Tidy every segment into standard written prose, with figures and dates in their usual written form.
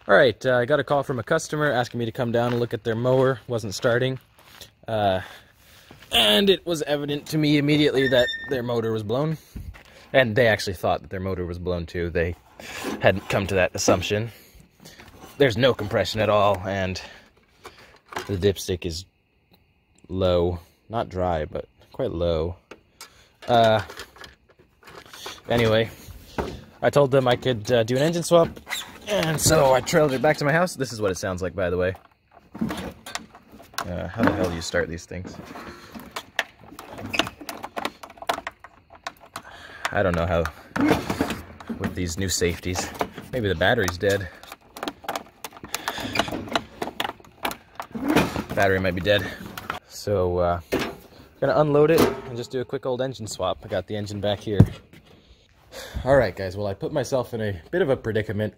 Alright, I got a call from a customer asking me to come down and look at their mower. Wasn't starting. And it was evident to me immediately that their motor was blown. And they actually thought that their motor was blown too. They hadn't come to that assumption. There's no compression at all, and the dipstick is low. Not dry, but quite low. Anyway, I told them I could do an engine swap, and so I trailed it back to my house. This is what it sounds like, by the way. How the hell do you start these things? I don't know how, with these new safeties. Maybe the battery's dead. Battery might be dead. So, I'm gonna unload it and just do a quick old engine swap. I got the engine back here. Alright guys, well I put myself in a bit of a predicament.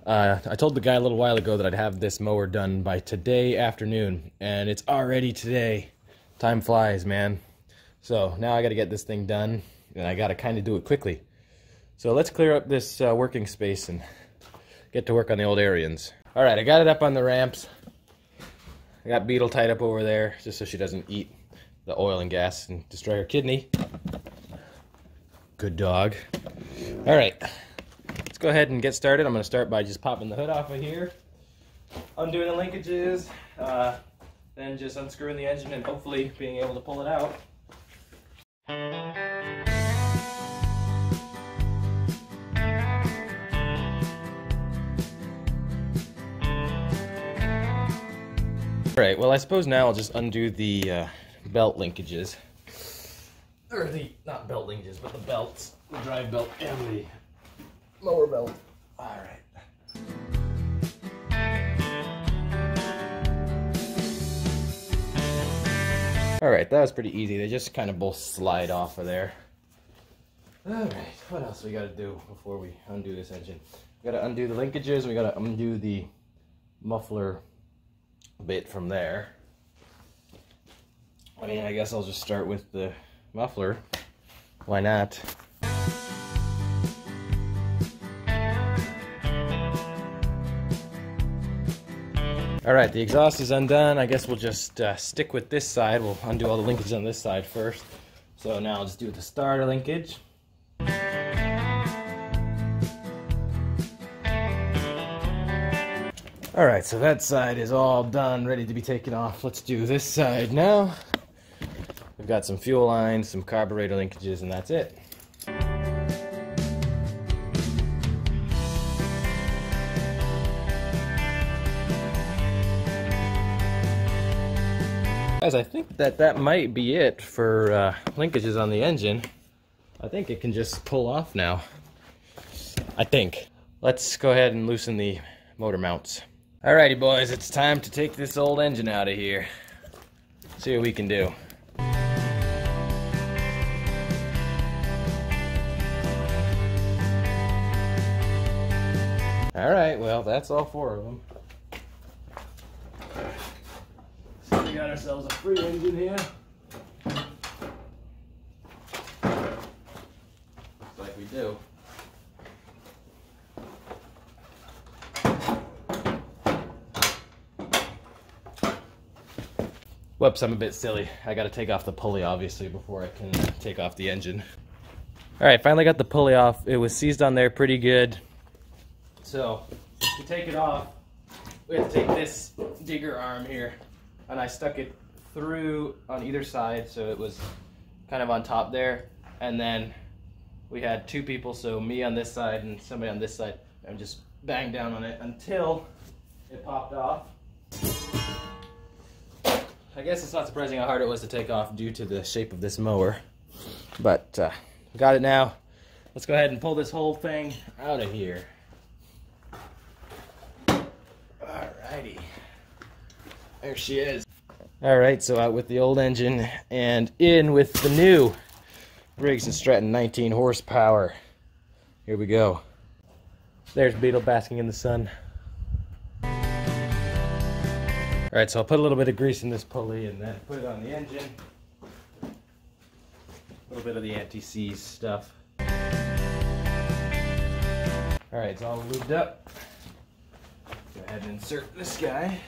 I told the guy a little while ago that I'd have this mower done by today afternoon, and it's already today. Time flies, man. So now I gotta get this thing done, and I gotta kind of do it quickly. So let's clear up this working space and get to work on the old Ariens. Alright, I got it up on the ramps. I got Beetle tied up over there just so she doesn't eat the oil and gas and destroy her kidney. Good dog. Alright, let's go ahead and get started. I'm going to start by just popping the hood off of here, undoing the linkages, then just unscrewing the engine and hopefully being able to pull it out. Alright, well I suppose now I'll just undo the belt linkages. Or the, not belt linkages, but the belts. The drive belt and the mower belt. Alright. Alright, that was pretty easy. They just kind of both slide off of there. Alright, what else we gotta do before we undo this engine? We gotta undo the linkages, we gotta undo the muffler bit from there. I mean, I guess I'll just start with the muffler. Why not? Alright, the exhaust is undone. I guess we'll just stick with this side. We'll undo all the linkage on this side first. So now I'll just do the starter linkage. Alright, so that side is all done, ready to be taken off. Let's do this side now. We've got some fuel lines, some carburetor linkages, and that's it. Guys, I think that might be it for linkages on the engine. I think it can just pull off now. I think. Let's go ahead and loosen the motor mounts. Alrighty boys, it's time to take this old engine out of here. See what we can do. Alright, well that's all four of them. So we got ourselves a free engine here. Looks like we do. Whoops, I'm a bit silly. I gotta take off the pulley, obviously, before I can take off the engine. Alright, finally got the pulley off. It was seized on there pretty good. So, to take it off, we have to take this digger arm here, and I stuck it through on either side, so it was kind of on top there. And then we had two people, so me on this side and somebody on this side, and just banged down on it until it popped off. I guess it's not surprising how hard it was to take off due to the shape of this mower. But, got it now. Let's go ahead and pull this whole thing out of here. Alrighty. There she is. Alright, so out with the old engine and in with the new Briggs & Stratton 19 horsepower. Here we go. There's Beetle basking in the sun. Alright, so I'll put a little bit of grease in this pulley and then put it on the engine. A little bit of the anti-seize stuff. Alright, it's all lubed up. ahead and insert this guy.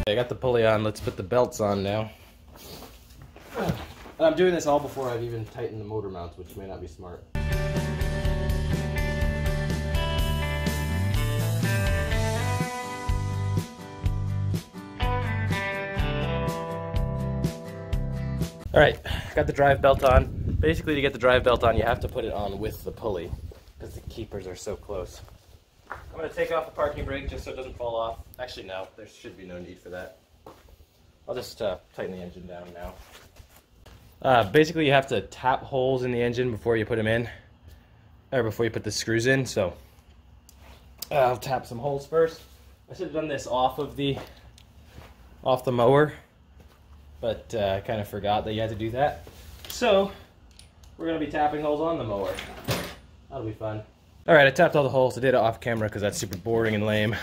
I got the pulley on, let's put the belts on now. And I'm doing this all before I've even tightened the motor mounts, which may not be smart. Alright, got the drive belt on. Basically, to get the drive belt on, you have to put it on with the pulley because the keepers are so close. I'm going to take off the parking brake just so it doesn't fall off. Actually, no, there should be no need for that. I'll just tighten the engine down now. Basically, you have to tap holes in the engine before you put them in, or before you put the screws in. So I'll tap some holes first. I should have done this off the mower, but I kind of forgot that you had to do that. So we're going to be tapping holes on the mower. That'll be fun. Alright, I tapped all the holes. I did it off camera because that's super boring and lame.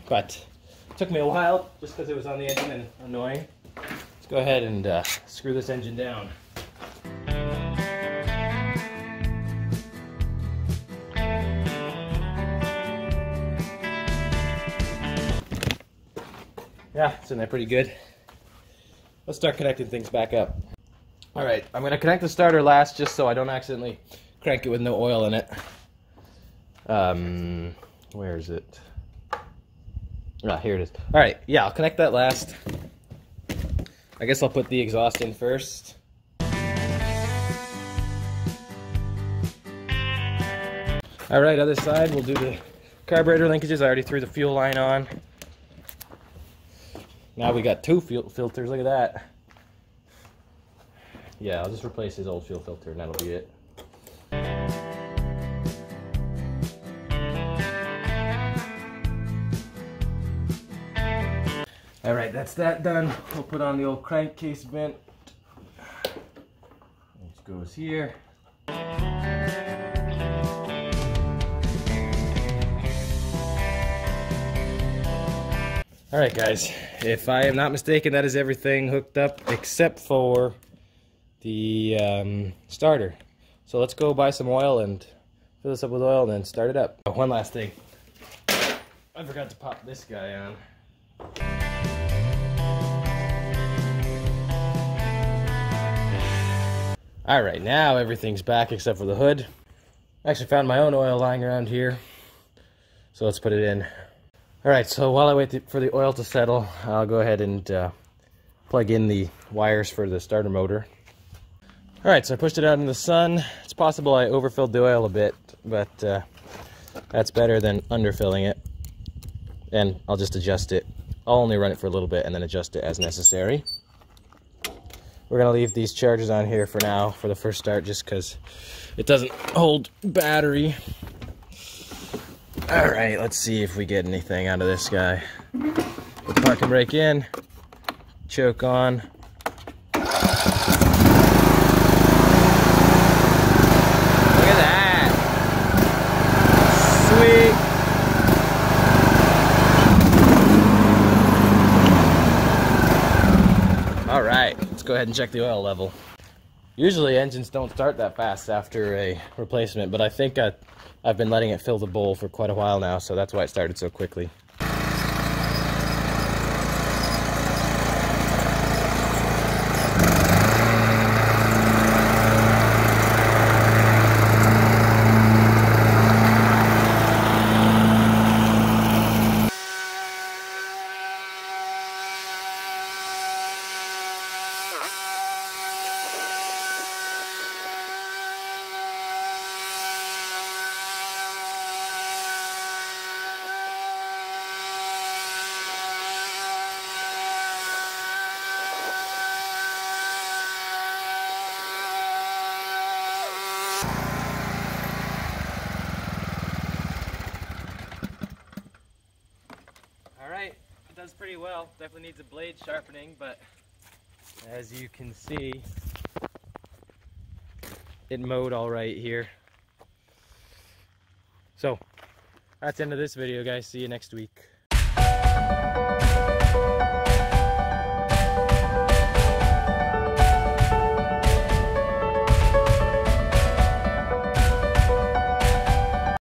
But it took me a while just because it was on the engine and annoying. Let's go ahead and screw this engine down. Yeah, it's in there pretty good. Let's start connecting things back up. Alright, I'm going to connect the starter last just so I don't accidentally crank it with no oil in it. Where is it? Ah, here it is. Alright, yeah, I'll connect that last. I guess I'll put the exhaust in first. Alright, other side, we'll do the carburetor linkages. I already threw the fuel line on. Now we got two fuel filters, look at that. Yeah, I'll just replace his old fuel filter and that'll be it. Alright, that's that done. We'll put on the old crankcase vent. Which goes here. Alright guys, if I am not mistaken, that is everything hooked up except for the starter. So let's go buy some oil and fill this up with oil and then start it up. Oh, one last thing. I forgot to pop this guy on. Alright, now everything's back except for the hood. I actually found my own oil lying around here. So let's put it in. Alright, so while I wait for the oil to settle, I'll go ahead and plug in the wires for the starter motor. Alright, so I pushed it out in the sun. It's possible I overfilled the oil a bit, but that's better than underfilling it. And I'll just adjust it. I'll only run it for a little bit and then adjust it as necessary. We're going to leave these chargers on here for now, for the first start, just because it doesn't hold battery. Alright, let's see if we get anything out of this guy. Put the parking brake in, choke on. Look at that! Sweet! Alright, let's go ahead and check the oil level. Usually engines don't start that fast after a replacement, but I think I've been letting it fill the bowl for quite a while now, so that's why it started so quickly. Alright, it does pretty well. Definitely needs a blade sharpening, but as you can see, it mowed all right here. So, that's the end of this video, guys. See you next week.